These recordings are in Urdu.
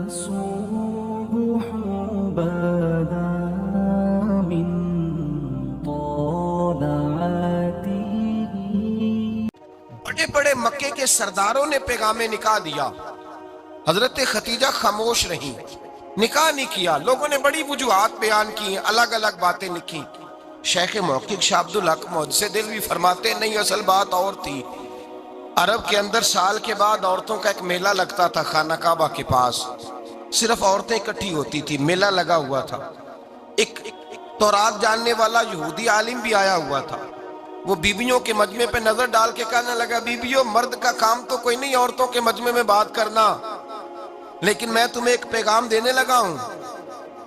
الصبح بدا من طلعته. بڑے بڑے مکے کے سرداروں نے پیغام نکاح دیا، حضرت خدیجہ خاموش رہیں، نکاح نہیں کیا۔ لوگوں نے بڑی وجوہات بیان کی، الگ الگ باتیں لکھی۔ شیخ محقق شاہ عبدالحق محدث دہلوی فرماتے نہیں، اصل بات اور تھی۔ عرب کے اندر سال کے بعد عورتوں کا ایک میلہ لگتا تھا خانہ کعبہ کے پاس، صرف عورتیں اکٹھی ہوتی تھی، میلہ لگا ہوا تھا۔ ایک تورات جاننے والا یہودی عالم بھی آیا ہوا تھا، وہ بیبیوں کے مجمع پہ نظر ڈال کے کہنے لگا، بیبیوں مرد کا کام تو کوئی نہیں عورتوں کے مجمع میں بات کرنا، لیکن میں تمہیں ایک پیغام دینے لگا ہوں۔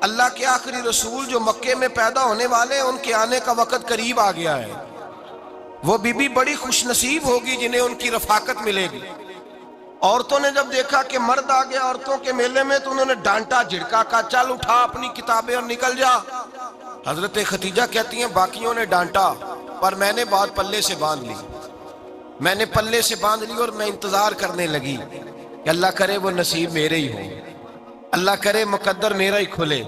اللہ کے آخری رسول جو مکے میں پیدا ہونے والے ہیں، ان کے آنے کا وقت قریب آ گیا ہے۔ وہ بیوی بڑی خوش نصیب ہوگی جنہیں ان کی رفاقت ملے گی۔ عورتوں نے جب دیکھا کہ مرد آ گیا عورتوں کے میلے میں، تو انہوں نے ڈانٹا جھڑکا، کہا چل اٹھا اپنی کتابیں اور نکل جا۔ حضرت خدیجہ کہتی ہیں باقیوں نے ڈانٹا، پر میں نے بات پلے سے باندھ لی، میں نے پلے سے باندھ لی، اور میں انتظار کرنے لگی کہ اللہ کرے وہ نصیب میرے ہی ہو، اللہ کرے مقدر میرا ہی کھلے۔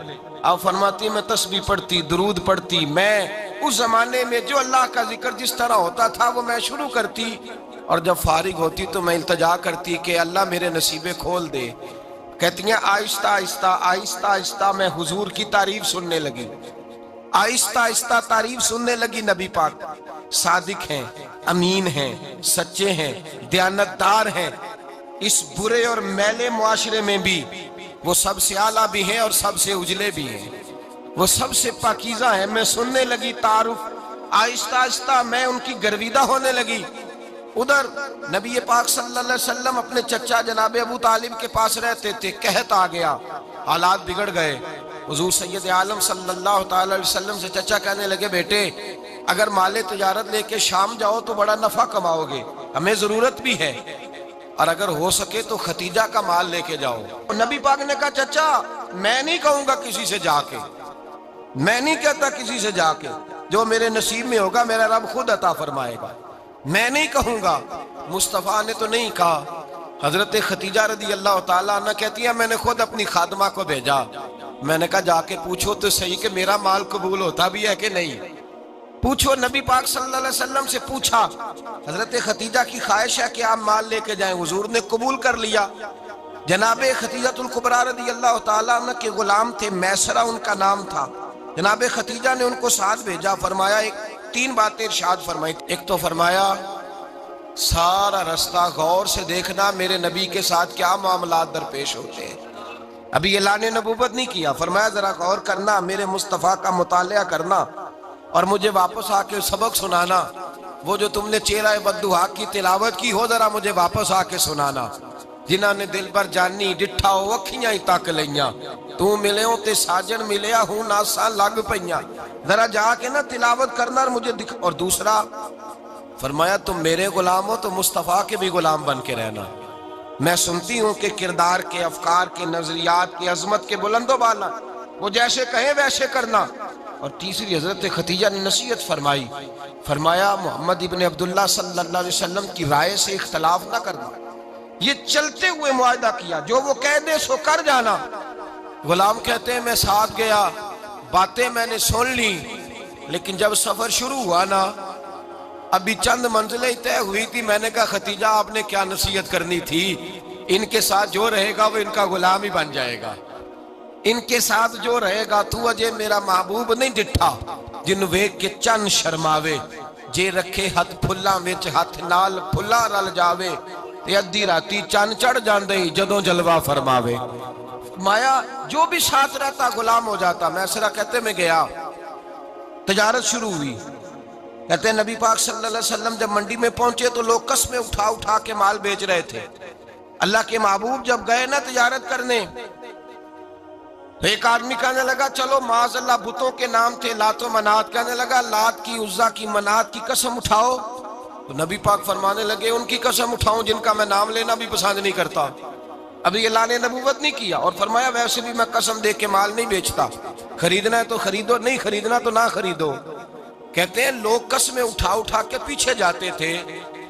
آپ فرماتی میں تسبیح پڑھتی، درود پڑھتی، میں اس زمانے میں جو اللہ کا ذکر جس طرح ہوتا تھا وہ میں شروع کرتی، اور جب فارغ ہوتی تو میں التجا کرتی کہ اللہ میرے نصیبے کھول دے۔ کہتی ہیں آہستہ آہستہ آہستہ آہستہ میں حضور کی تعریف سننے لگی، آہستہ آہستہ تعریف سننے لگی۔ نبی پاک صادق ہیں، امین ہیں، سچے ہیں، دیانتدار ہیں، اس برے اور میلے معاشرے میں بھی وہ سب سے اعلیٰ بھی ہیں اور سب سے اجلے بھی ہیں، وہ سب سے پاکیزہ ہیں۔ میں سننے لگی تعارف، آہستہ آہستہ میں ان کی گرویدہ ہونے لگی۔ ادھر نبی پاک صلی اللہ علیہ وسلم اپنے چچا جناب ابو طالب کے پاس رہتے تھے، قحط آ گیا، حالات بگڑ گئے۔ حضور سید عالم صلی اللہ تعالی علیہ وسلم سے چچا کہنے لگے، بیٹے اگر مال تجارت لے کے شام جاؤ تو بڑا نفع کماؤ گے، ہمیں ضرورت بھی ہے، اور اگر ہو سکے تو خدیجہ کا مال لے کے جاؤ۔ نبی پاک نے کہا چچا میں نہیں کہوں گا کسی سے جا کے، میں نہیں کہتا کسی سے جا کے، جو میرے نصیب میں ہوگا میرا رب خود عطا فرمائے گا، میں نہیں کہوں گا۔ مصطفیٰ نے تو نہیں کہا۔ حضرت خدیجہ رضی اللہ تعالیٰ عنہ کہتی ہے میں نے خود اپنی خادمہ کو بھیجا، میں نے کہا جا کے پوچھو تو صحیح کہ میرا مال قبول ہوتا بھی ہے کہ نہیں، پوچھو۔ نبی پاک صلی اللہ علیہ وسلم سے پوچھا۔ حضرت خدیجہ کی خواہش ہے کہ آپ مال لے کے جائیں، حضور نے قبول کر لیا۔ جناب خدیجہ الکبریٰ رضی اللہ تعالیٰ عنہ کے غلام تھے، میسرہ ان کا نام تھا۔ جناب خدیجہ نے ان کو ساتھ بھیجا، فرمایا تین باتیں ارشاد فرمائی۔ ایک تو فرمایا سارا رستہ غور سے دیکھنا میرے نبی کے ساتھ کیا معاملات درپیش ہوتے ہیں۔ ابھی اعلان نبوت نہیں کیا، فرمایا ذرا غور کرنا، میرے مصطفیٰ کا مطالعہ کرنا، اور مجھے واپس آ کے سبق سنانا۔ وہ جو تم نے چہرہ بددعا کی تلاوت کی ہو ذرا مجھے واپس آ کے سنانا۔ جنہاں نے دل بر جانی ڈٹھا ہو اکھیاں ہی تک لیاں، تو ملے ہوں تے ساجن ملیا ہوں ناساں لگ پئیاں، ذرا جا کے نا تلاوت کرنا اور مجھے دکھ۔ اور دوسرا فرمایا تم میرے غلام ہو تو مصطفیٰ کے بھی غلام بن کے رہنا، میں سنتی ہوں کہ کردار کے، افکار کے، نظریات کی، عظمت کے بلند و بالا، وہ جیسے کہیں ویسے کرنا۔ اور تیسری حضرت خدیجہ نے نصیحت فرمائی، فرمایا محمد ابن عبداللہ صلی اللہ علیہ وسلم کی رائے سے اختلاف نہ کرنا۔ یہ چلتے ہوئے معاہدہ کیا، جو وہ کہہ دے سو کر جانا۔ غلام کہتے ہیں میں ساتھ گیا، باتیں میں نے سن لی، لیکن جب سفر شروع ہوا نا، ابھی چند منزلیں طے ہوئی تھی، میں نے کہا خدیجہ آپ نے کیا نصیحت کرنی تھی، ان کے ساتھ جو رہے گا وہ ان کا غلام ہی بن جائے گا، ان کے ساتھ جو رہے گا تو اجے میرا محبوب نہیں ڈٹھا، جن ویک کے چن شرماوے، جے رکھے ہاتھ پھلاں وچ ہاتھ نال پھلاں رل جاوے، تے ادھی راتی چن چڑھ جاندے جدوں جلوہ فرماوے۔ مایا جو بھی ساتھ رہتا غلام ہو جاتا۔ میسرہ کہتے میں گیا، تجارت شروع ہوئی۔ کہتے ہیں نبی پاک صلی اللہ علیہ وسلم جب منڈی میں پہنچے تو لوگ قسمیں اٹھا اٹھا کے مال بیچ رہے تھے۔ اللہ کے محبوب جب گئے نا تجارت کرنے، تو ایک آدمی کہنے لگا چلو معاذ اللہ بتوں کے نام تھے لات و منات، کہنے لگا لات کی، عزا کی، منات کی قسم اٹھاؤ۔ تو نبی پاک فرمانے لگے ان کی قسم اٹھاؤں جن کا میں نام لینا بھی پسند نہیں کرتا۔ ابھی اعلان نبوت نہیں کیا، اور فرمایا ویسے بھی میں قسم دے کے مال نہیں بیچتا، خریدنا ہے تو خریدو، نہیں خریدنا تو نہ خریدو۔ کہتے ہیں لوگ قسمیں اٹھا اٹھا کے پیچھے جاتے تھے،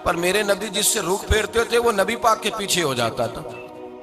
پر میرے نبی جس سے رخ پھیرتے تھے وہ نبی پاک کے پیچھے ہو جاتا تھا۔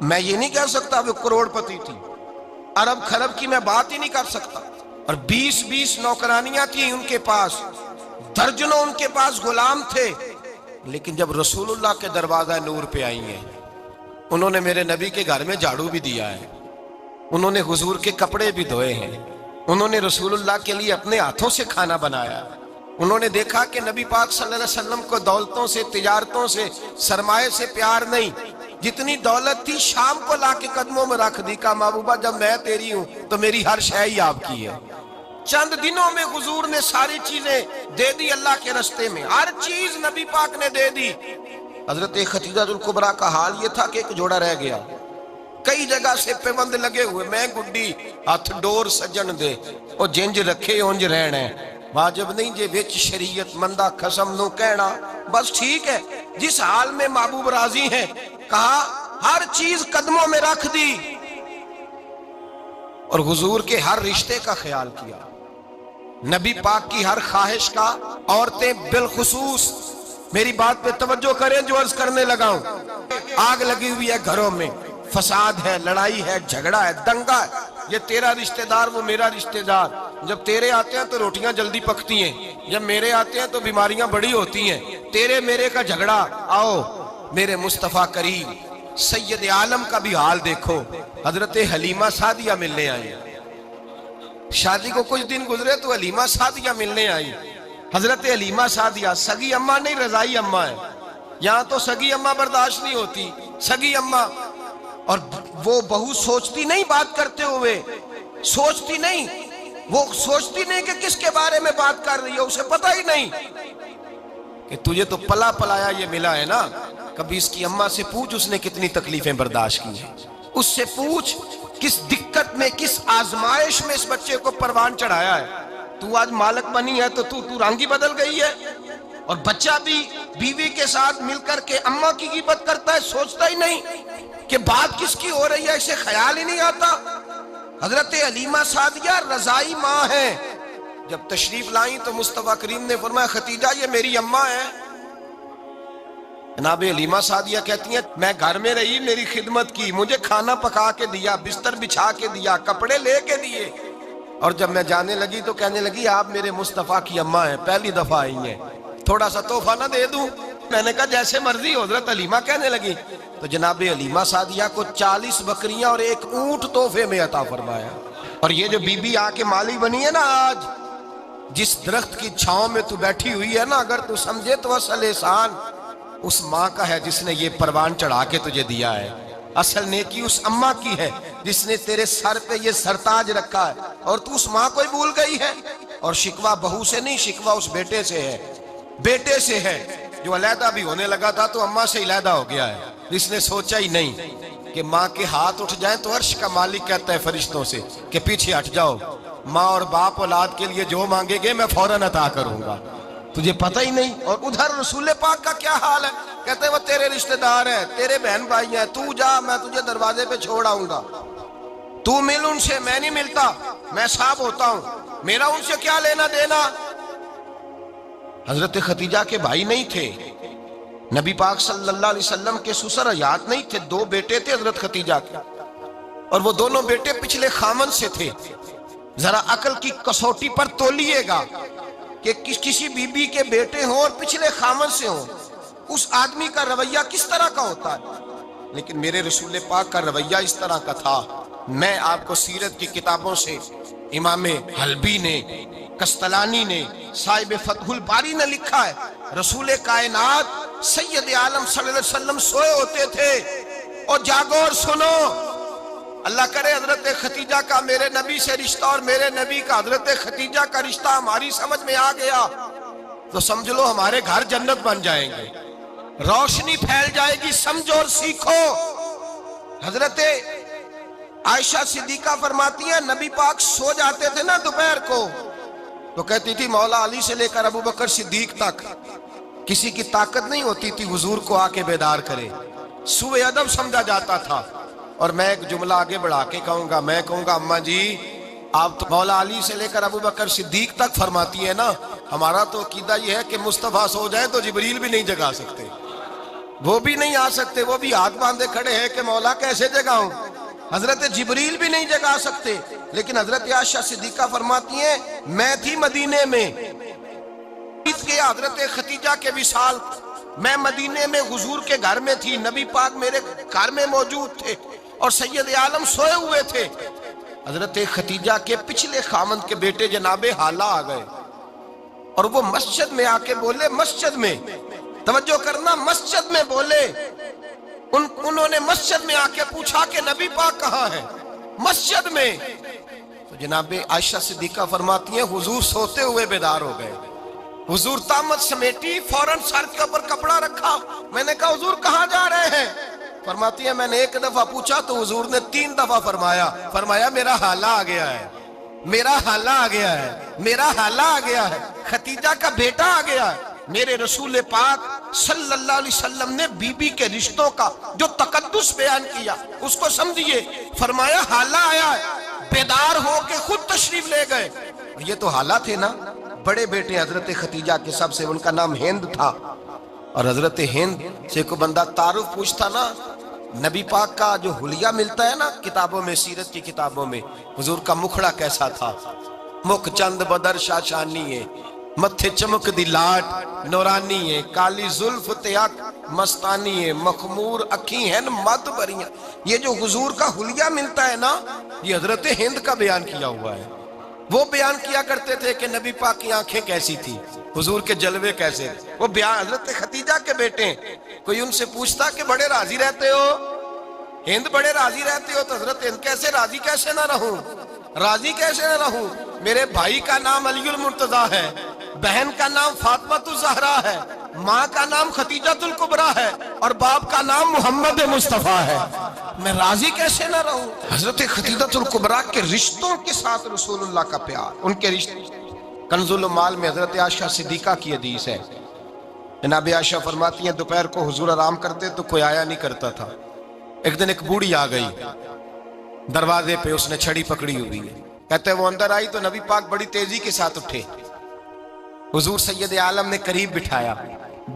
میں یہ نہیں کہہ سکتا وہ کروڑپتی تھی، ارب خرب کی میں بات ہی نہیں کر سکتا، اور 20 نوکرانیاں تھیں ان کے پاس، درجنوں ان کے پاس غلام تھے، لیکن جب رسول اللہ کے دروازہ نور پہ آئی ہیں، انہوں نے میرے نبی کے گھر میں جھاڑو بھی دیا ہے، انہوں نے حضور کے کپڑے بھی دھوئے ہیں، انہوں نے رسول اللہ کے لیے اپنے ہاتھوں سے کھانا بنایا، انہوں نے دیکھا کہ نبی پاک صلی اللہ علیہ وسلم کو دولتوں سے، تجارتوں سے، سرمایہ سے پیار نہیں، جتنی دولت تھی شام کو لا کے قدموں میں رکھ دی، کہا محبوبہ جب میں تیری ہوں تو میری ہر شے ہی آپ کی ہے۔ چند دنوں میں حضور نے ساری چیزیں دے دی اللہ کے رستے میں، ہر چیز نبی پاک نے دے دی۔ حضرت خدیجہ الکبریٰ کا حال یہ تھا کہ ایک جوڑا رہ گیا، کئی جگہ سے پیوند لگے ہوئے، میں گڈی ہاتھ ڈور سجن دے او جنج رکھے اونج رہنا ہے، واجب نہیں جے وچ شریعت مندہ قسم نو کہنا، بس ٹھیک ہے جس حال میں محبوب راضی ہیں، کہا ہر چیز قدموں میں رکھ دی، اور حضور کے ہر رشتے کا خیال کیا، نبی پاک کی ہر خواہش کا، عورتیں بالخصوص، میری بات پہ توجہ کریں جو عرض کرنے لگا ہوں، آگ لگی ہوئی ہے گھروں میں، فساد ہے، لڑائی ہے، جھگڑا ہے، دنگا ہے، یہ تیرا رشتہ دار وہ میرا رشتہ دار، جب تیرے آتے ہیں تو روٹیاں جلدی پکتی ہیں، جب میرے آتے ہیں تو بیماریاں بڑی ہوتی ہیں، تیرے میرے کا جھگڑا، آؤ میرے مصطفیٰ کریم سید عالم کا بھی حال دیکھو، حضرت حلیمہ سعدیہ ملنے آئی، شادی کو کچھ دن گزرے تو حلیمہ سعدیہ ملنے آئی، حضرت حلیمہ سعدیہ سگی اماں نہیں رضائی اماں ہے، یہاں تو سگی اماں برداشت نہیں ہوتی، سگی اماں، اور وہ بہو سوچتی نہیں بات کرتے ہوئے، سوچتی نہیں، وہ سوچتی نہیں کہ کس کے بارے میں بات کر رہی ہے، اسے پتہ ہی نہیں کہ تجھے تو پلا پلایا یہ ملا ہے نا، کبھی اس کی اماں سے پوچھ اس نے کتنی تکلیفیں برداشت کی ہیں، اس سے پوچھ کس دقت میں، کس آزمائش میں اس بچے کو پروان چڑھایا ہے، تو آج مالک بنی ہے تو تو رنگ ہی بدل گئی ہے، اور بچہ بھی بیوی کے ساتھ مل کر کے اماں کی غیبت کرتا ہے، سوچتا ہی نہیں کہ بات کس کی ہو رہی ہے، اسے خیال ہی نہیں آتا۔ حضرت حلیمہ سعدیہ رضائی ماں ہیں، جب تشریف لائیں تو مصطفیٰ کریم نے فرمایا خدیجہ یہ میری اماں ہے، جناب حلیمہ سعدیہ کہتی ہیں میں گھر میں رہی، میری خدمت کی، مجھے کھانا پکا کے دیا، بستر بچھا کے دیا، کپڑے لے کے دیے، اور جب میں جانے لگی تو کہنے لگی آپ میرے مصطفیٰ کی اماں ہیں، پہلی دفعہ آئی ہیں، تھوڑا سا تحفہ نہ دے دوں؟ میں نے کہا جیسے مرضی، حضرت حلیمہ کہنے لگی، تو جناب حلیمہ سعدیہ کو 40 بکریاں اور 1 اونٹ تحفے میں عطا فرمایا، اور یہ جو بی بی آ کے مالی بنی ہے نا آج، جس درخت کی چھاؤں میں تو بیٹھی ہوئی ہے نا، اگر تو سمجھے تو اصل احسان اس ماں کا ہے جس نے یہ پروان چڑھا کے تجھے دیا ہے، اصل نیکی اس اماں کی ہے جس نے تیرے سر پہ یہ سرتاج رکھا ہے، اور تو اس ماں کو ہی بھول گئی ہے، اور شکوہ بہو سے نہیں، شکوہ اس بیٹے سے ہے، بیٹے سے ہے جو علیحدہ بھی ہونے لگا تھا تو اماں سے علیحدہ ہو گیا ہے، جس نے سوچا ہی نہیں کہ ماں کے ہاتھ اٹھ جائیں تو عرش کا مالک کہتا ہے فرشتوں سے کہ پیچھے ہٹ جاؤ، ماں اور باپ اولاد کے لیے جو مانگے گے میں فوراً عطا کروں گا، تجھے پتہ ہی نہیں۔ اور ادھر رسول پاک کا کیا حال ہے، کہتے ہیں وہ تیرے رشتہ دار ہیں، تیرے بہن بھائی ہیں، تو جا میں تجھے دروازے پہ چھوڑ آؤں گا، تو مل ان سے، میں نہیں ملتا، میں صاحب ہوتا ہوں، میرا ان سے کیا لینا دینا۔ حضرت خدیجہ کے بھائی نہیں تھے، نبی پاک صلی اللہ علیہ وسلم کے سسر حیات نہیں تھے، 2 بیٹے تھے حضرت خدیجہ کے، اور وہ دونوں بیٹے پچھلے خامن سے تھے۔ ذرا عقل کی کسوٹی پر تولیے گا کہ کسی بی بی کے بیٹے ہوں اور پچھلے خامن سے ہوں، اس آدمی کا رویہ کس طرح کا ہوتا ہے، لیکن میرے رسول پاک کا رویہ اس طرح کا تھا۔ میں آپ کو سیرت کی کتابوں سے امام حلبی نے، قسطلانی نے، صاحب فتح الباری نے لکھا ہے، رسول کائنات سید عالم صلی اللہ علیہ وسلم سوئے ہوتے تھے، اور جاگو اور سنو، اللہ کرے حضرت خدیجہ کا میرے نبی سے رشتہ اور میرے نبی کا حضرت خدیجہ کا رشتہ ہماری سمجھ میں آ گیا تو سمجھ لو ہمارے گھر جنت بن جائیں گے، روشنی پھیل جائے گی، سمجھو اور سیکھو۔ حضرت عائشہ صدیقہ فرماتی ہیں نبی پاک سو جاتے تھے نا دوپہر کو تو کہتی تھی مولا علی سے لے کر ابو بکر صدیق تک کسی کی طاقت نہیں ہوتی تھی حضور کو آ کے بیدار کرے، سوء ادب سمجھا جاتا تھا۔ اور میں ایک جملہ آگے بڑھا کے کہوں گا، میں کہوں گا اماں جی آپ تو مولا علی سے لے کر ابو بکر صدیق تک فرماتی ہے نا، ہمارا تو عقیدہ یہ ہے کہ مصطفیٰ سو جائے تو جبریل بھی نہیں جگا سکتے، وہ بھی نہیں آ سکتے, وہ بھی ہاتھ باندھے کھڑے ہیں کہ مولا کیسے جگاؤں. حضرت جبریل بھی نہیں جگا سکتے. لیکن حضرت عائشہ صدیقہ فرماتی ہیں میں تھی مدینے میں کہ حضرت خدیجہ کے وصال, میں مدینے میں حضور کے گھر میں تھی, نبی پاک میرے گھر میں موجود تھے اور سید عالم سوئے ہوئے تھے. حضرت خدیجہ کے پچھلے خامند کے بیٹے جناب حالہ آ گئے اور وہ مسجد میں آ کے بولے, مسجد میں توجہ کرنا, مسجد میں بولے, انہوں نے مسجد میں آ کے پوچھا کہ نبی پاک کہاں ہے, مسجد میں. تو جناب عائشہ صدیقہ فرماتی ہیں حضور سوتے ہوئے بیدار ہو گئے. حضور طامت سمیٹی, فوراً سر کے اوپر کپڑا رکھا. میں نے کہا حضور کہاں جا رہے ہیں؟ فرماتی ہے میں نے ایک دفعہ پوچھا تو حضور نے 3 دفعہ فرمایا میرا حالہ آ گیا ہے, میرا حالہ آ گیا ہے, میرا حالہ آ گیا ہے, خدیجہ کا بیٹا آ گیا ہے. میرے رسول پاک صلی اللہ علیہ وسلم نے بی بی کے رشتوں کا جو تقدس بیان کیا اس کو سمجھیے. فرمایا حالہ آیا ہے, بیدار ہو کے خود تشریف لے گئے. یہ تو حالہ تھے نا, بڑے بیٹے حضرت خدیجہ کے, سب سے ان کا نام ہند تھا. اور حضرت ہند سے کوئی بندہ تعارف پوچھتا نا, نبی پاک کا جو حلیہ ملتا ہے نا کتابوں میں, سیرت کی کتابوں میں, حضور کا مکھڑا کیسا تھا, مکھ چند بدر شاشانی ہے, متھے چمک دی لاٹ نورانی ہے, کالی زلف تیاک مستانی ہے, مخمور اکھی ہیں مد بریاں. یہ جو حضور کا حلیہ ملتا ہے نا یہ حضرت ہند کا بیان کیا ہوا ہے. وہ بیان کیا کرتے تھے کہ نبی پاک کی آنکھیں کیسی تھی, حضور کے جلوے کیسے, وہ بیان حضرت خدیجہ کے بیٹے ہیں. کوئی ان سے پوچھتا کہ بڑے راضی رہتے ہو, ہند بڑے راضی رہتے ہو, تو حضرت ہند کیسے راضی کیسے نہ رہوں, راضی کیسے نہ رہوں. میرے بھائی کا نام علی المرتضیٰ ہے, بہن کا نام فاطمہ الزہرا ہے, ماں کا نام خدیجہ الکبریٰ ہے اور باپ کا نام محمد مصطفیٰ ہے, میں راضی کیسے نہ رہوں. حضرت خدیجہ الکبریٰ کے رشتوں کے ساتھ رسول اللہ کا پیار, ان کے رشتے. کنز المال میں حضرت عائشہ صدیقہ کی حدیث ہے, جناب عائشہ فرماتی ہیں دوپہر کو حضور آرام کرتے تو کوئی آیا نہیں کرتا تھا. ایک دن ایک بوڑھی آ گئی دروازے پہ, اس نے چھڑی پکڑی ہوئی ہے. کہتے ہیں وہ اندر آئی تو نبی پاک بڑی تیزی کے ساتھ اٹھے, حضور سید عالم نے قریب بٹھایا,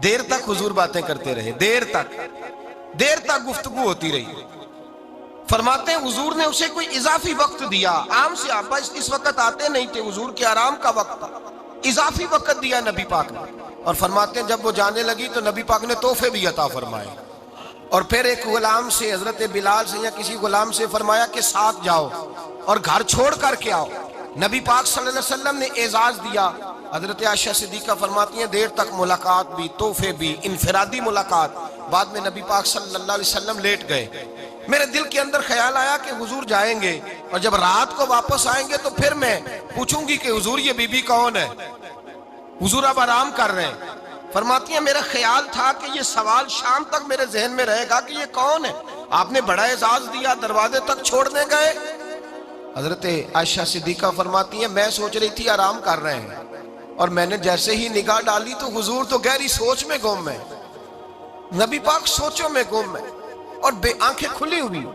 دیر تک حضور باتیں کرتے رہے, دیر تک گفتگو ہوتی رہی. فرماتے ہیں حضور نے اسے کوئی اضافی وقت دیا, عام صحابہ اس وقت آتے نہیں تھے, حضور کے آرام کا وقت تھا, اضافی وقت دیا نبی پاک نے. اور فرماتے ہیں جب وہ جانے لگی تو نبی پاک نے تحفے بھی عطا فرمائے. اور پھر ایک غلام سے, حضرت بلال سے یا کسی غلام سے فرمایا کہ ساتھ جاؤ اور گھر چھوڑ کر کے آؤ. نبی پاک صلی اللہ علیہ وسلم نے اعزاز دیا. حضرت عائشہ صدیقہ فرماتی ہیں دیر تک ملاقات بھی, تحفے بھی, انفرادی ملاقات. بعد میں نبی پاک صلی اللہ علیہ وسلم لیٹ گئے. میرے دل کے اندر خیال آیا کہ حضور جائیں گے اور جب رات کو واپس آئیں گے تو پھر میں پوچھوں گی کہ حضور یہ بی بی کون ہے, حضور اب آرام کر رہے ہیں. فرماتی ہیں میرا خیال تھا کہ یہ سوال شام تک میرے ذہن میں رہے گا کہ یہ کون ہے, آپ نے بڑا اعزاز دیا, دروازے تک چھوڑنے گئے. حضرت عائشہ صدیقہ فرماتی ہیں میں سوچ رہی تھی آرام کر رہے ہیں, اور میں نے جیسے ہی نگاہ ڈالی تو حضور تو گہری سوچ میں گم ہے, نبی پاک سوچوں میں گم ہے اور بے آنکھیں کھلی ہوئی.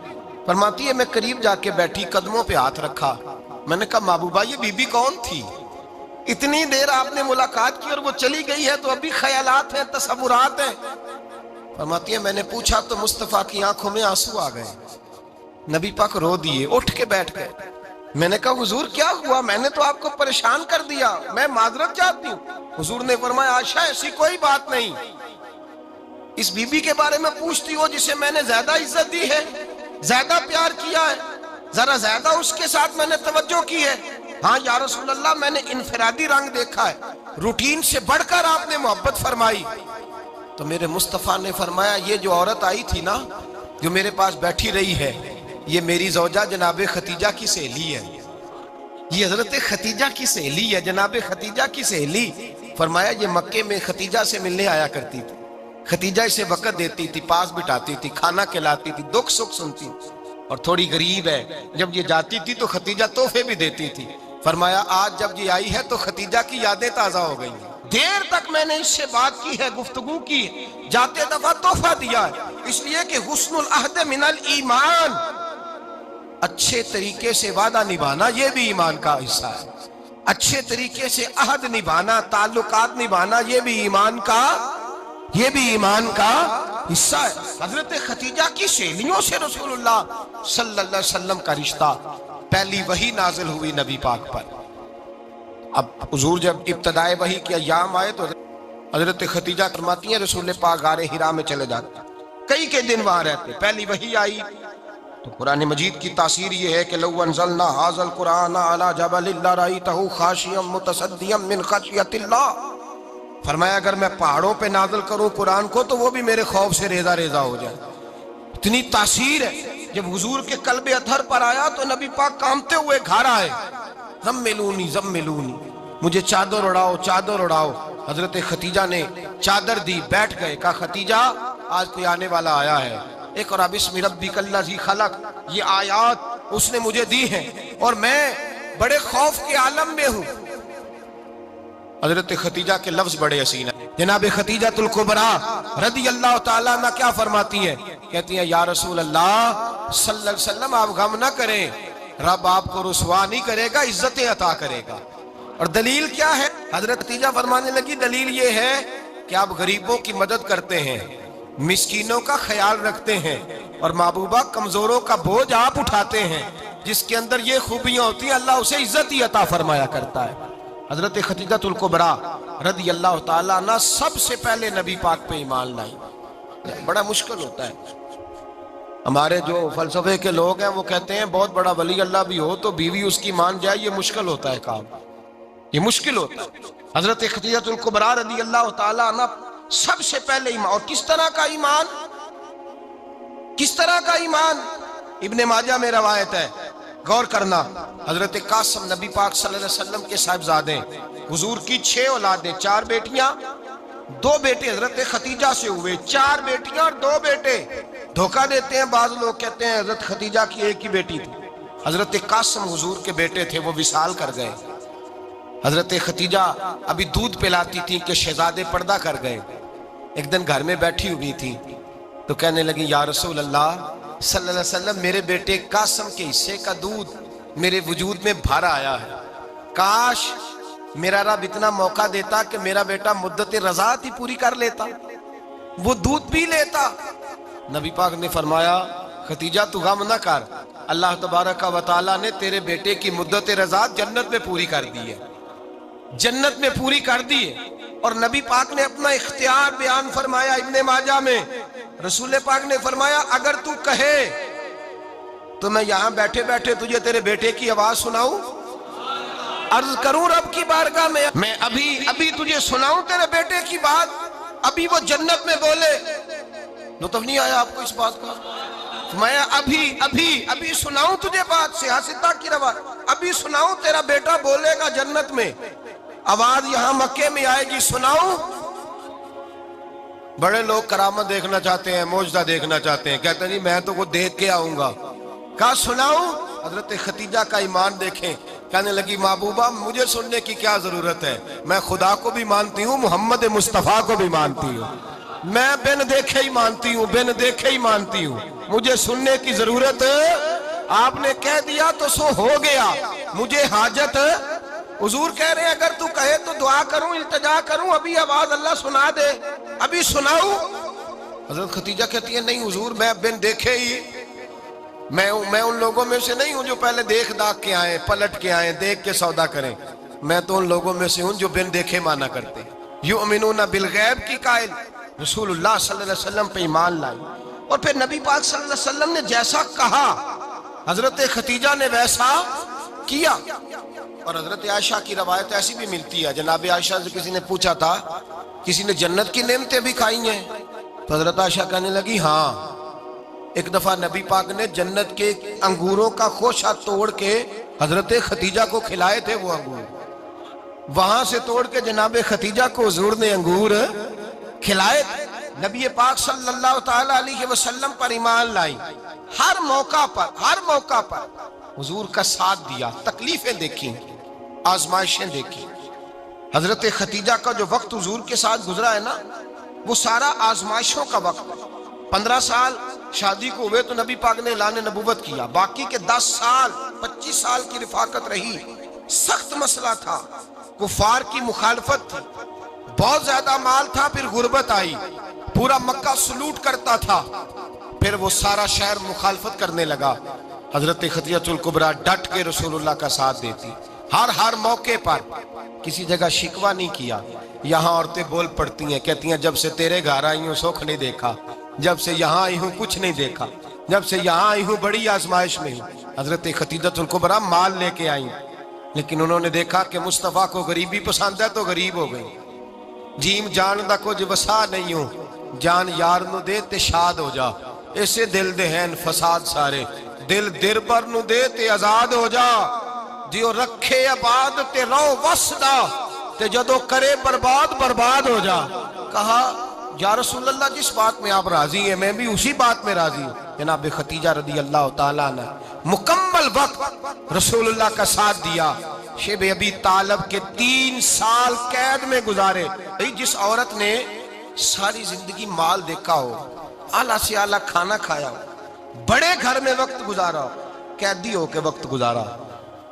فرماتی ہے میں قریب جا کے بیٹھی, قدموں پہ ہاتھ رکھا, میں نے کہا محبوبہ یہ بی بی کون تھی, اتنی دیر آپ نے ملاقات کی اور وہ چلی گئی ہے تو ابھی خیالات ہیں, تصورات ہیں. فرماتی ہے میں نے پوچھا تو مصطفیٰ کی آنکھوں میں آنسو آ گئے, نبی پاک رو دیے, اٹھ کے بیٹھ گئے. میں نے کہا حضور کیا ہوا, میں نے تو آپ کو پریشان کر دیا, میں معذرت چاہتی ہوں. حضور نے فرمایا عائشہ ایسی کوئی بات نہیں, اس بی بی کے بارے میں پوچھتی ہو جسے میں نے زیادہ عزت دی ہے, زیادہ پیار کیا ہے, ذرا زیادہ اس کے ساتھ میں نے توجہ کی ہے. ہاں یا رسول اللہ میں نے انفرادی رنگ دیکھا ہے, روٹین سے بڑھ کر آپ نے محبت فرمائی. تو میرے مصطفیٰ نے فرمایا یہ جو عورت آئی تھی نا, جو میرے پاس بیٹھی رہی ہے, یہ میری زوجہ جناب خدیجہ کی سہیلی ہے, یہ حضرت خدیجہ کی سہیلی ہے, جناب خدیجہ کی سہیلی. فرمایا یہ مکے میں خدیجہ سے ملنے آیا کرتی تھی, خدیجہ اسے وقت دیتی تھی, پاس بٹھاتی تھی, کھانا کھلاتی تھی, دکھ سکھ سنتی تھی, اور تھوڑی غریب ہے, جب یہ جاتی تھی تو خدیجہ تحفے بھی دیتی تھی. فرمایا آج جب یہ آئی ہے تو خدیجہ کی یادیں تازہ ہو گئی ہیں, دیر تک میں نے اس سے بات کی ہے, گفتگو کی, جاتے دفعہ تحفہ دیا ہے, اس لیے کہ حسن العہد من الایمان, اچھے طریقے سے وعدہ نبھانا یہ بھی ایمان کا حصہ ہے, اچھے طریقے سے عہد نبھانا, تعلقات نبھانا یہ بھی ایمان کا حصہ ہے۔ حضرت خدیجہ کی سہیلیوں سے رسول اللہ صلی اللہ علیہ وسلم کا رشتہ، پہلی وحی نازل ہوئی نبی پاک پر۔ اب حضور جب ابتدائے وحی کے ایام آئے تو حضرت خدیجہ فرماتی ہیں رسول پاک غار حرا میں چلے جاتے، کئی کے دن وہاں رہتے۔ پہلی وحی آئی تو قرآن مجید کی تاثیر یہ ہے کہ لو انزلنا ھذا القرآن علی جبل لرأیتہ خاشعا متصدعا من خشیۃ اللہ، فرمایا اگر میں پہاڑوں پہ نازل کروں قرآن کو تو وہ بھی میرے خوف سے ریزہ ریزہ ہو جائے۔ اتنی تاثیر ہے۔ جب حضور کے قلب اطہر پر آیا تو نبی پاک کانپتے ہوئے گھر آئے، زملونی زملونی، مجھے چادر اڑاؤ چادر اڑاؤ۔ حضرت خدیجہ نے چادر دی، بیٹھ گئے، کہا خدیجہ آج کوئی آنے والا آیا ہے، اقرأ بسم ربک الذی خلق، یہ آیات اس نے مجھے دی ہیں اور میں بڑے خوف کے عالم میں ہوں۔ حضرت خدیجہ کے لفظ بڑے حسین ہیں۔ جناب خدیجہ الکبریٰ رضی اللہ تعالیٰ عنہ کیا فرماتی ہیں؟ کہتی ہیں یا رسول اللہ صلی اللہ علیہ وسلم آپ غم نہ کریں، رب آپ کو رسوا نہیں کرے گا، عزتیں عطا کرے گا۔ اور دلیل کیا ہے؟ حضرت خدیجہ فرمانے لگی دلیل یہ ہے کہ آپ غریبوں کی مدد کرتے ہیں، مسکینوں کا خیال رکھتے ہیں، اور محبوبہ کمزوروں کا بوجھ آپ اٹھاتے ہیں۔ جس کے اندر یہ خوبیاں ہوتی ہیں اللہ اسے عزت ہی عطا فرمایا کرتا ہے۔ حضرت خدیجہ الکبریٰ رضی اللہ تعالیٰ عنہ سب سے پہلے نبی پاک پہ ایمان لائی۔ بڑا مشکل ہوتا ہے، ہمارے جو فلسفے کے لوگ ہیں وہ کہتے ہیں بہت بڑا ولی اللہ بھی ہو تو بیوی اس کی مان جائے، یہ مشکل ہوتا ہے کام، یہ مشکل ہوتا ہے۔ حضرت خدیجہ الکبریٰ رضی اللہ تعالیٰ عنہ سب سے پہلے ایمان، اور کس طرح کا ایمان؟ کس طرح کا ایمان؟ ابن ماجہ میں روایت ہے، غور کرنا، حضرت قاسم نبی پاک صلی اللہ علیہ وسلم کے صاحبزادے، حضور کی 6 اولادیں، 4 بیٹیاں 2 بیٹے حضرت خدیجہ سے ہوئے، 4 بیٹیاں اور 2 بیٹے۔ دھوکہ دیتے ہیں بعض لوگ، کہتے ہیں حضرت خدیجہ کی ایک ہی بیٹی تھی۔ حضرت قاسم حضور کے بیٹے تھے، وہ وصال کر گئے۔ حضرت خدیجہ ابھی دودھ پلاتی تھی کہ شہزادے پردہ کر گئے۔ ایک دن گھر میں بیٹھی ہوئی تھی تو کہنے لگی یا رسول اللہ صلی اللہ علیہ وسلم میرے بیٹے قاسم کے حصے کا دودھ میرے وجود میں بھر آیا ہے، کاش میرا رب اتنا موقع دیتا کہ میرا بیٹا مدت رضاعت ہی پوری کر لیتا، وہ دودھ پی لیتا۔ نبی پاک نے فرمایا خدیجہ تو غم نہ کر، اللہ تبارک و تعالیٰ نے تیرے بیٹے کی مدت رضاعت جنت میں پوری کر دی ہے، جنت میں پوری کر دی ہے۔ اور نبی پاک نے اپنا اختیار بیان فرمایا ابن ماجہ میں، رسول پاک نے فرمایا اگر تو کہے تو میں یہاں بیٹھے بیٹھے تجھے تیرے بیٹے کی آواز سناؤں، عرض کروں رب کی بارگاہ میں ابھی تجھے سناؤں تیرے بیٹے کی بات، ابھی وہ جنت میں بولے۔ لطف نہیں آیا آپ کو اس بات کا؟ میں ابھی سناؤں تجھے بات، سیاستہ کی روایت، ابھی سناؤں تیرا بیٹا بولے گا جنت میں، آواز یہاں مکے میں آئے گی، سناؤں؟ بڑے لوگ کرامت دیکھنا چاہتے ہیں، معجزہ دیکھنا چاہتے ہیں، کہتے ہیں جی میں تو وہ دیکھ کے آؤں گا۔ کہا سناؤں؟ حضرت خدیجہ کا ایمان دیکھیں، کہنے لگی محبوبہ مجھے سننے کی کیا ضرورت ہے، میں خدا کو بھی مانتی ہوں، محمد مصطفیٰ کو بھی مانتی ہوں، میں بن دیکھے ہی مانتی ہوں، بن دیکھے ہی مانتی ہوں، مجھے سننے کی ضرورت آپ نے کہہ دیا تو سو ہو گیا، مجھے حاجت۔ حضور کہہ رہے ہیں اگر تو کہے تو دعا کروں، التجا کروں، ابھی آواز اللہ سنا دے، ابھی سناؤں؟ حضرت خدیجہ کہتی ہے نہیں حضور میں بن دیکھے ہی، میں ان لوگوں میں سے نہیں ہوں جو پہلے دیکھ داکھ کے آئیں، پلٹ کے آئیں، دیکھ کے سودا کریں، میں تو ان لوگوں میں سے ہوں جو بن دیکھے مانا کرتے ہیں۔ یؤمنون بالغیب کی قائل رسول اللہ صلی اللہ علیہ وسلم پہ ایمان لائی، اور پھر نبی پاک صلی اللہ علیہ وسلم نے جیسا کہا حضرت خدیجہ نے ویسا کیا۔ اور حضرت عائشہ کی روایت ایسی بھی ملتی ہے، جناب عائشہ سے کسی نے پوچھا تھا کسی نے جنت کی نعمتیں بھی کھائی ہیں؟ تو حضرت عائشہ کہنے لگی ہاں، ایک دفعہ نبی پاک نے جنت کے انگوروں کا خوشہ توڑ کے حضرت خدیجہ کو کھلائے تھے، وہ انگور وہاں سے توڑ کے جناب خدیجہ کو حضور نے انگور کھلائے تھے۔ نبی پاک صلی اللہ تعالیٰ علیہ وسلم پر ایمان لائی، ہر موقع پر حضور کا ساتھ دیا، تکلیفیں دیکھی، آزمائشیں دیکھی۔ حضرت خدیجہ کا جو وقت حضور کے ساتھ گزرا ہے نا، وہ سارا آزمائشوں کا وقت۔ 15 سال شادی کو ہوئے تو نبی پاک نے اعلان نبوت کیا، باقی کے 10 سال 25 سال کی رفاقت رہی، سخت مسئلہ تھا، کفار کی مخالفت تھی، بہت زیادہ مال تھا، پھر غربت آئی، پورا مکہ سلوٹ کرتا تھا، پھر وہ سارا شہر مخالفت کرنے لگا، حضرت خدیجہ الکبریٰ ڈٹ کے رسول اللہ کا ساتھ دیتی، ہر موقع پر کسی جگہ شکوہ نہیں کیا۔ یہاں عورتیں بول پڑتی ہیں، کہتی ہیں جب سے تیرے گھر آئی ہوں سکھ نہیں دیکھا، جب سے یہاں آئی ہوں کچھ نہیں دیکھا، جب سے یہاں آئی ہوں بڑی آزمائش میں ہوں۔ حضرت خدیجہ الکبریٰ مال لے کے آئیں، لیکن انہوں نے دیکھا کہ مصطفیٰ کو غریبی پسند ہے تو غریب ہو گئی۔ جیم جان دا کچھ وسا نہیں ہوں، جان یار نو دے تے شاد ہو جا، اسے دل دہین فساد سارے، دل دربر نو دے تے آزاد ہو جا، دیو رکھے آباد تے رو وسدا تے جدو کرے برباد برباد ہو جا۔ کہا یا رسول اللہ جس بات میں آپ راضی ہیں میں بھی اسی بات میں راضی ہوں۔ جناب خدیجہ رضی اللہ تعالیٰ نے مکمل وقت رسول اللہ کا ساتھ دیا۔ شیب ابی طالب کے 3 سال قید میں گزارے۔ جس عورت نے ساری زندگی مال دیکھا ہو، اعلیٰ سے اعلیٰ کھانا کھایا ہو، بڑے گھر میں وقت گزارا ہو، قیدی ہو کے وقت گزارا،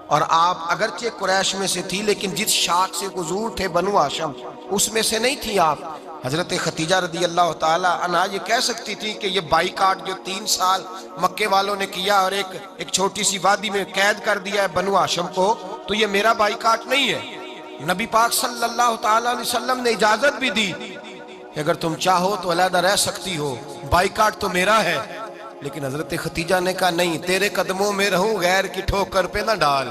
اور آپ اگرچہ قریش میں سے تھی لیکن جس شاخ سے حضور تھے بنو ہاشم اس میں سے نہیں تھی آپ۔ حضرت خدیجہ رضی اللہ تعالی عنہا یہ کہہ سکتی تھی کہ یہ بائیکاٹ جو 3 سال مکے والوں نے کیا اور ایک چھوٹی سی وادی میں قید کر دیا ہے بنو ہاشم کو، تو یہ میرا بائیکاٹ نہیں ہے۔ نبی پاک صلی اللہ تعالی علیہ وسلم نے اجازت بھی دی کہ اگر تم چاہو تو علیحدہ رہ سکتی ہو، بائیکاٹ تو میرا ہے۔ لیکن حضرت خدیجہ نے کہا نہیں، تیرے قدموں میں رہوں غیر کی ٹھوکر پہ نہ ڈال،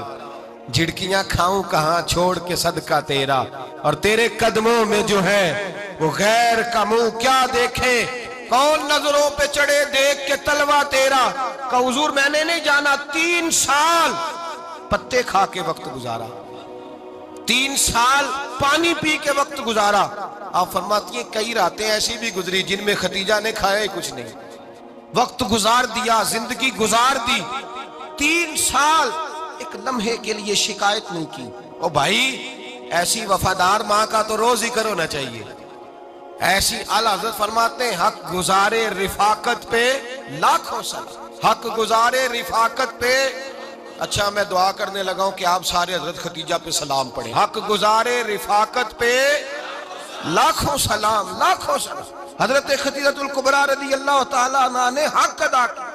جھڑکیاں کھاؤں کہاں چھوڑ کے صدقہ تیرا، اور تیرے قدموں میں جو ہے وہ غیر کا منہ کیا دیکھے، کون نظروں پہ چڑھے دیکھ کے تلوہ تیرا۔ کہ حضور میں نے نہیں جانا، 3 سال پتے کھا کے وقت گزارا، 3 سال پانی پی کے وقت گزارا۔ آپ فرماتی ہیں کئی راتیں ایسی بھی گزری جن میں خدیجہ نے کھایا ہی کچھ نہیں، وقت گزار دیا، زندگی گزار دی۔ 3 سال ایک لمحے کے لیے شکایت نہیں کی۔ او بھائی ایسی وفادار ماں کا تو روز ذکر ہونا چاہیے۔ ایسی اعلیٰ حضرت فرماتے ہیں حق گزارے رفاقت پہ لاکھوں سلام، حق گزارے رفاقت پہ۔ اچھا میں دعا کرنے لگا ہوں کہ آپ سارے حضرت خدیجہ پہ سلام پڑھیں۔ حق گزارے رفاقت پہ لاکھوں سلام، لاکھوں سلام۔ حضرت خدیجہ الکبریٰ رضی اللہ تعالیٰ عنہ نے حق ادا کیا،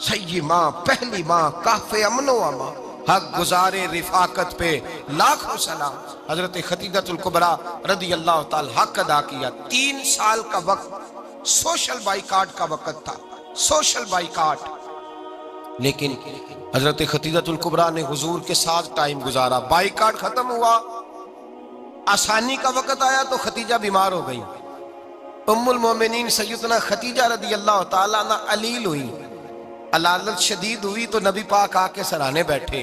سیدی ماں، پہلی ماں، کہف امن و امان، حق گزارے رفاقت پہ لاکھوں سلام۔ حضرت خدیجہ الکبریٰ رضی اللہ تعالیٰ حق ادا کیا۔ 3 سال کا وقت سوشل بائیکاٹ کا وقت تھا، سوشل بائیکاٹ، لیکن حضرت خدیجہ الکبریٰ نے حضور کے ساتھ ٹائم گزارا۔ بائیکاٹ ختم ہوا، آسانی کا وقت آیا تو خدیجہ بیمار ہو گئی۔ ام المومنین سیدنا خدیجہ رضی اللہ تعالیٰ عنہ علیل ہوئی، علالت شدید ہوئی تو نبی پاک آ کے سرانے بیٹھے۔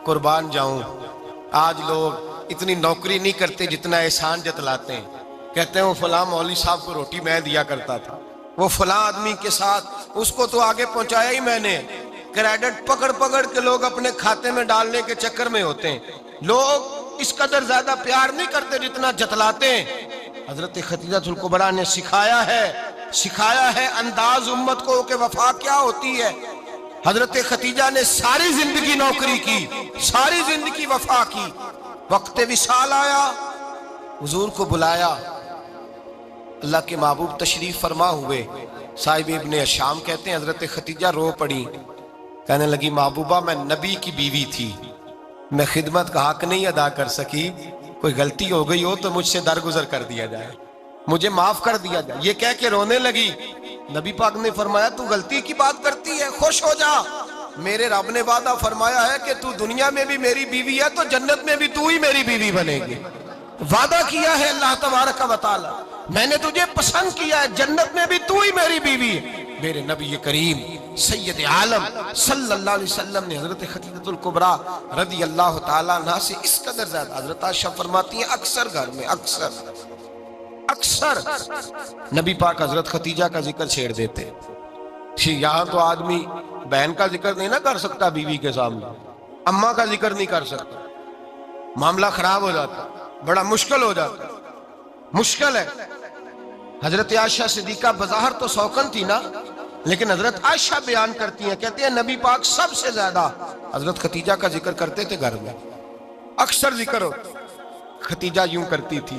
قربان جاؤں، آج لوگ اتنی نوکری نہیں کرتے جتنا احسان جتلاتے ہیں، کہتے ہیں وہ فلاں مولوی صاحب کو روٹی میں دیا کرتا تھا، وہ فلاں آدمی کے ساتھ اس کو تو آگے پہنچایا ہی میں نے۔ کریڈٹ پکڑ پکڑ کے لوگ اپنے کھاتے میں ڈالنے کے چکر میں ہوتے ہیں، لوگ اس قدر زیادہ پیار نہیں کرتے جتنا جتلاتے ہیں۔ حضرت خدیجہ الکبریٰ نے سکھایا ہے انداز امت کو کہ وفا کیا ہوتی ہے۔ حضرت خدیجہ نے ساری زندگی نوکری کی، ساری زندگی وفا کی۔ وقت وصال آیا، حضور کو بلایا، اللہ کے محبوب تشریف فرما ہوئے۔ صاحب ابن الشام کہتے ہیں حضرت خدیجہ رو پڑی، کہنے لگی محبوبہ میں نبی کی بیوی تھی، میں خدمت کا حق نہیں ادا کر سکی، کوئی غلطی ہو گئی ہو تو مجھ سے درگزر کر دیا جائے، مجھے معاف کر دیا جائے۔ یہ کہہ کے رونے لگی۔ نبی پاک نے فرمایا تو غلطی کی بات کرتی ہے، خوش ہو جا، میرے رب نے وعدہ فرمایا ہے کہ تو دنیا میں بھی میری بیوی ہے تو جنت میں بھی تو ہی میری بیوی بنے گی۔ وعدہ کیا ہے اللہ تبارک و تعالی، میں نے تجھے پسند کیا ہے، جنت میں بھی تو ہی میری بیوی ہے۔ میرے نبی کریم سید عالم صلی اللہ علیہ وسلم نے حضرت خدیجہ الکبریٰ رضی اللہ تعالیٰ عنہ سے اس قدر زیادہ، حضرت عائشہ فرماتی ہیں اکثر گھر میں اکثر نبی پاک حضرت خدیجہ کا ذکر چھیڑ دیتے۔ یہاں تو آدمی بہن کا ذکر نہیں نہ کر سکتا بیوی کے سامنے، اماں کا ذکر نہیں کر سکتا، معاملہ خراب ہو جاتا، بڑا مشکل ہو جاتا، مشکل ہے۔ حضرت عائشہ صدیقہ بظاہر تو سوکن تھی نا، لیکن حضرت عائشہ بیان کرتی ہیں، کہتے ہیں نبی پاک سب سے زیادہ حضرت خدیجہ کا ذکر کرتے تھے گھر میں، اکثر ذکر ہو۔ خدیجہ یوں کرتی تھی،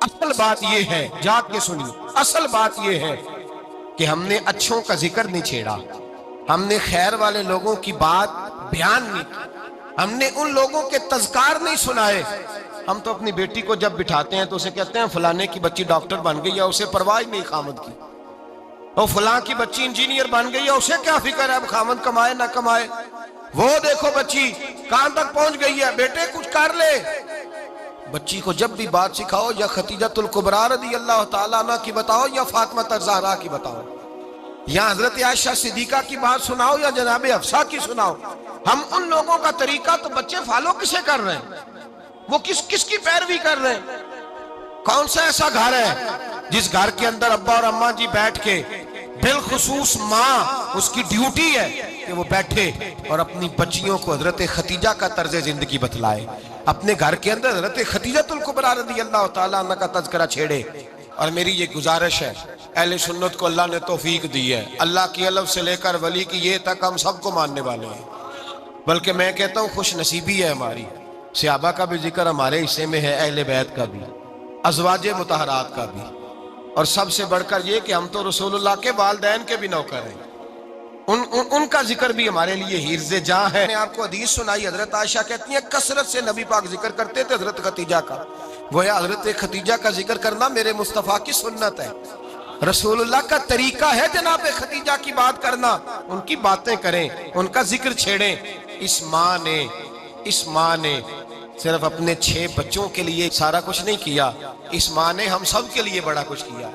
اصل بات یہ ہے، جاگ کے سنیے، اصل بات یہ ہے کہ ہم نے اچھوں کا ذکر نہیں چھیڑا، ہم نے خیر والے لوگوں کی بات بیان نہیں کی، ہم نے ان لوگوں کے تذکار نہیں سنائے۔ ہم تو اپنی بیٹی کو جب بٹھاتے ہیں تو اسے کہتے ہیں فلانے کی بچی ڈاکٹر بن گئی ہے، اسے پرواہ نہیں خامد کی، اور فلاں کی بچی انجینئر بن گئی ہے، اسے کیا فکر ہے اب خامد کمائے نہ کمائے، وہ دیکھو بچی کہاں تک پہنچ گئی ہے، بیٹے کچھ کر لے۔ بچی کو جب بھی بات سکھاؤ یا خدیجۃ الکبریٰ رضی اللہ تعالیٰ عنہ کی بتاؤ یا فاطمہ الزہراء کی بتاؤ، یا حضرت عائشہ صدیقہ کی بات سناؤ یا جناب حفصہ کی سناؤ۔ ہم ان لوگوں کا طریقہ تو بچے فالو کسے کر رہے ہیں، وہ کس کی پیروی کر رہے ہیں؟ کون سا ایسا گھر ہے جس گھر کے اندر ابا اور اماں جی بیٹھ کے، بالخصوص ماں اس کی ڈیوٹی ہے کہ وہ بیٹھے اور اپنی بچیوں کو حضرت خدیجہ کا طرز زندگی بتلائے، اپنے گھر کے اندر حضرت خدیجۃ الکبریٰ رضی اللہ تعالیٰ عنہ کا تذکرہ چھیڑے۔ اور میری یہ گزارش ہے، اہل سنت کو اللہ نے توفیق دی ہے، اللہ کی الف سے لے کر ولی کی یہ تک ہم سب کو ماننے والے ہیں، بلکہ میں کہتا ہوں خوش نصیبی ہے ہماری، صحابہ کا بھی ذکر ہمارے حصے میں ہے، اہل بیت کا بھی، ازواج مطہرات کا بھی، اور سب سے بڑھ کر یہ کہ ہم تو رسول اللہ کے والدین کے بھی نوکر ہیں، ان کا ذکر بھی ہمارے لیے حرز جاں ہے۔ میں نے آپ کو حدیث سنائی، حضرت عائشہ کہتی ہیں کثرت سے نبی پاک ذکر کرتے تھے حضرت خدیجہ کا، گویا حضرت خدیجہ کا ذکر کرنا میرے مصطفیٰ کی سنت ہے، رسول اللہ کا طریقہ ہے جناب خدیجہ کی بات کرنا، ان کی باتیں کریں، ان کا ذکر چھیڑیں۔ اس ماں نے صرف اپنے 6 بچوں کے لیے سارا کچھ نہیں کیا، اس ماں نے ہم سب کے لیے بڑا کچھ کیا،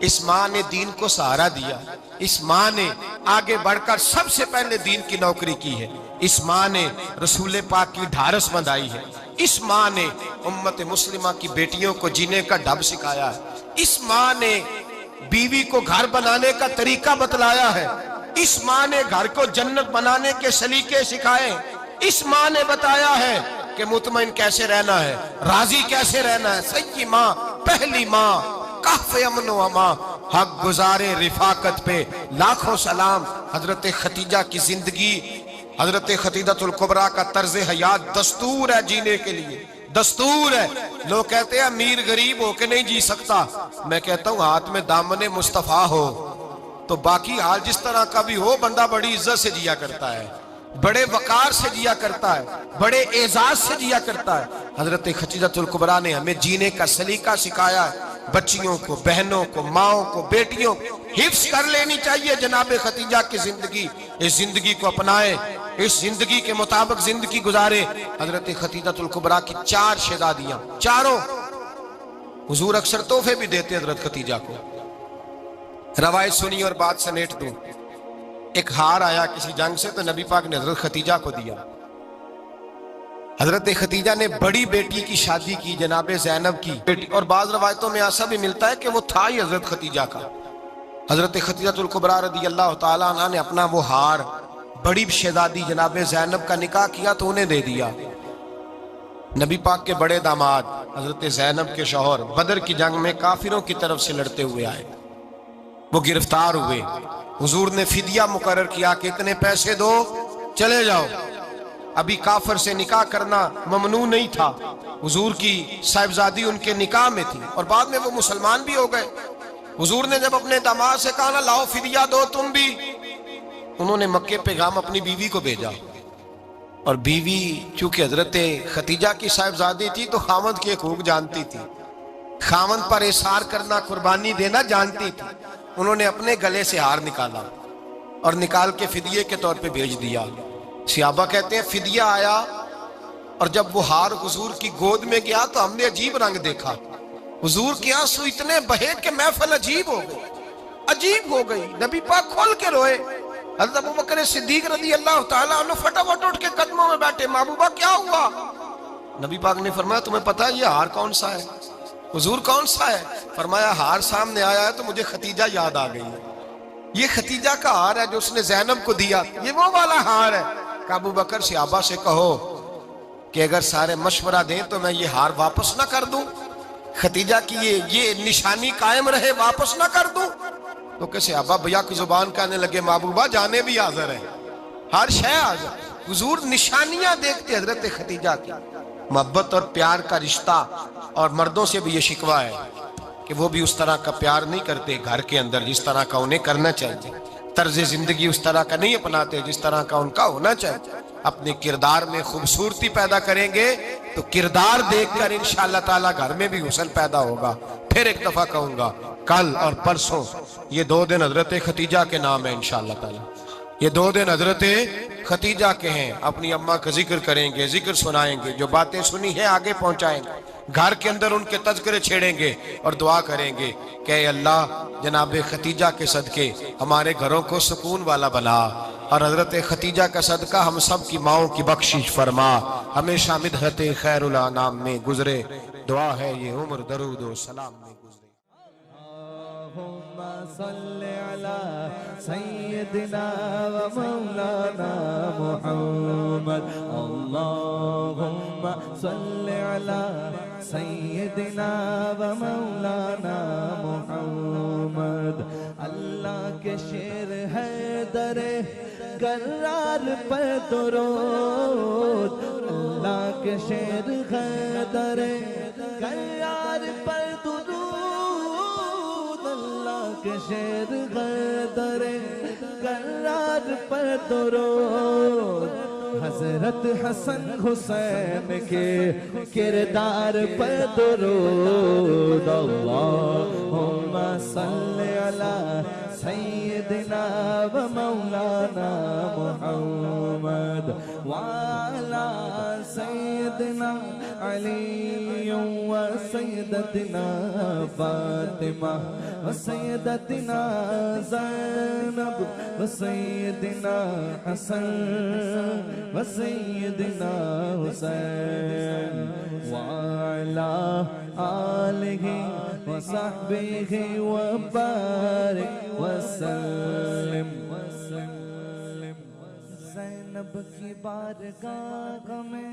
اس ماں نے دین کو سہارا دیا، اس ماں نے آگے بڑھ کر سب سے پہلے دین کی نوکری کی ہے، اس ماں نے رسول پاک کی ڈھارس بندھائی ہے، اس ماں نے امت مسلمہ کی بیٹیوں کو جینے کا ڈھب سکھایا ہے، اس ماں نے بیوی کو گھر بنانے کا طریقہ بتلایا ہے، اس ماں نے گھر کو جنت بنانے کے سلیقے سکھائے، اس ماں نے بتایا ہے کہ مطمئن کیسے رہنا ہے، راضی کیسے رہنا ہے۔ سیدی ماں، پہلی ماں، کہف امن و امان، حق گزارے رفاقت پہ لاکھوں سلام۔ حضرت خدیجہ کی زندگی، حضرت خدیجۃ الکبریٰ کا طرز حیات دستور ہے جینے کے لیے، دستور ہے۔ لوگ کہتے ہیں امیر غریب ہو کے نہیں جی سکتا، میں کہتا ہوں ہاتھ میں دامن مصطفیٰ ہو تو باقی حال جس طرح کا بھی ہو، بندہ بڑی عزت سے جیا کرتا ہے، بڑے وقار سے جیا کرتا ہے، بڑے اعزاز سے جیا کرتا ہے۔ حضرت خدیجۃ الکبریٰ نے ہمیں جینے کا سلیقہ سکھایا ہے، بچیوں کو، بہنوں کو، ماؤں کو، بیٹیوں حفظ کر لینی چاہیے جناب خدیجہ کی زندگی، اس زندگی کو اپنائیں، اس زندگی کے مطابق زندگی گزارے۔ حضرت خدیجۃ الکبریٰ کی 4 شہزادیاں، چاروں حضور اکثر تحفے بھی دیتے حضرت خدیجہ کو۔ روایت سنی اور بات سمیٹ دوں، ایک ہار آیا کسی جنگ سے تو نبی پاک نے حضرت خدیجہ کو دیا۔ حضرت خدیجہ نے بڑی بیٹی کی شادی کی، جناب زینب کی بیٹی، اور بعض روایتوں میں ایسا بھی ملتا ہے کہ وہ تھا ہی حضرت خدیجہ کا۔ حضرت خدیجہ الکبریٰ رضی اللہ تعالیٰ عنہ نے اپنا وہ ہار بڑی شہزادی جناب زینب کا نکاح کیا تو انہیں دے دیا۔ نبی پاک کے بڑے داماد حضرت زینب کے شوہر بدر کی جنگ میں کافروں کی طرف سے لڑتے ہوئے آئے، وہ گرفتار ہوئے، حضور نے فدیہ مقرر کیا کہ اتنے پیسے دو چلے جاؤ۔ ابھی کافر سے نکاح کرنا ممنوع نہیں تھا، حضور کی صاحبزادی ان کے نکاح میں تھی اور بعد میں وہ مسلمان بھی ہو گئے۔ حضور نے جب اپنے داماد سے کہا نا لاؤ فدیہ دو تم بھی، انہوں نے مکے پیغام اپنی بیوی کو بھیجا، اور بیوی چونکہ حضرت خدیجہ کی صاحبزادی تھی تو خاوند کے حقوق جانتی تھی، خاوند پر احسار کرنا، قربانی دینا جانتی تھی۔ انہوں نے اپنے گلے سے ہار نکالا اور نکال کے فدیے کے طور پہ بھیج دیا۔ صحابہ کہتے ہیں فدیہ آیا اور جب وہ ہار حضور کی گود میں گیا تو ہم نے عجیب رنگ دیکھا، حضور کے آنسو اتنے بہے کہ محفل عجیب ہو گئی، عجیب ہو گئی، نبی پاک کھول کے روئے۔ حضرت ابوبکر صدیق رضی اللہ تعالیٰ عنہ فٹافٹ اٹھ کے قدموں میں بیٹھے، محبوبہ کیا ہوا؟ نبی پاک نے فرمایا تمہیں پتہ ہے یہ ہار کون سا ہے؟ حضور کون سا ہے؟ فرمایا ہار سامنے آیا ہے تو مجھے خدیجہ یاد آ گئی ہے، یہ خدیجہ کا ہار ہے جو اس نے زینب کو دیا، یہ وہ والا ہار ہے۔ کہ ابوبکر صحابہ سے کہو کہ اگر سارے مشورہ دیں تو میں یہ ہار واپس نہ کر دوں، خدیجہ کی یہ نشانی قائم رہے، واپس نہ کر دوں؟ تو کہ صحابہ بھیا کی زبان کہنے لگے محبوبہ جانے بھی حاضر ہیں، ہر شے حاضر۔ حضور نشانیاں دیکھتے حضرت خدیجہ کی، محبت اور پیار کا رشتہ، اور مردوں سے بھی یہ شکوہ ہے کہ وہ بھی اس طرح کا پیار نہیں کرتے گھر کے اندر جس طرح کا انہیں کرنا چاہیے، طرز زندگی اس طرح کا نہیں اپناتے جس طرح کا ان کا ہونا چاہیے۔ اپنے کردار میں خوبصورتی پیدا کریں گے تو کردار دیکھ کر انشاءاللہ تعالیٰ گھر میں بھی حسن پیدا ہوگا۔ پھر ایک دفعہ کہوں گا، کل اور پرسوں یہ 2 دن حضرت ختیجہ کے نام ہے انشاءاللہ تعالیٰ، یہ 2 دن حضرت ختیجہ کے ہیں۔ اپنی اماں کا ذکر کریں گے، ذکر سنائیں گے، جو باتیں سنی ہیں آگے پہنچائیں گے، گھر کے اندر ان کے تذکرے چھیڑیں گے اور دعا کریں گے کہ اے اللہ جناب ختیجہ کے صدقے ہمارے گھروں کو سکون والا بنا، اور حضرت ختیجہ کا صدقہ ہم سب کی ماؤں کی بخشش فرما، ہمیشہ مدحت خیر الانام میں گزرے۔ دعا ہے یہ عمر درود و سلام میں گزرے۔ اللہم صلی علی سیدنا و مولانا محمد، اللہم صلی علی سیدنا و مولانا محمد۔ اللہ کے شیر ہے در کرار پر درود، اللہ کے شیر ہے در کرار پر درود، اللہ کے شیر ہے در کرار پر درود۔ حضرت حسن حسین کے کردار پر درود، اللہم صلی علی سیدنا و مولانا محمد وعلی سیدنا علی و سیدتنا فاطمہ و سیدتنا زینب و سیدنا حسن و سیدنا حسین وعلی آلہ وصحبہ وبارک وسلم۔ زینب کی بارگاہ میں،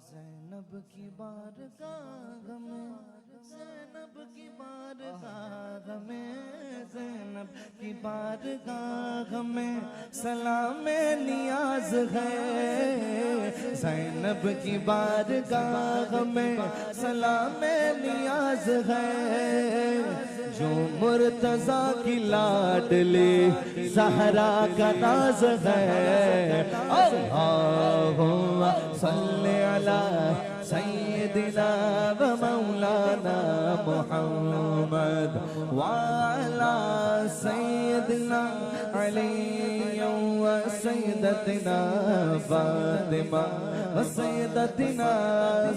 زینب کی بارگاہ میں، زینب کی بارگاہ میں، زینب کی بارگاہ میں سلام نیاز ہے، زینب کی بارگاہ میں سلام نیاز ہے، جو مرتضیٰ کی لاڈلی زہرا کا ناز ہے۔ اللہم صلی علی سیدنا و مولانا محمد وعلی سیدنا علی و سیدتنا فاطمہ و سیدتنا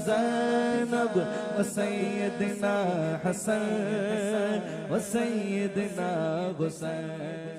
زینب و سیدنا حسن و سیدنا حسین۔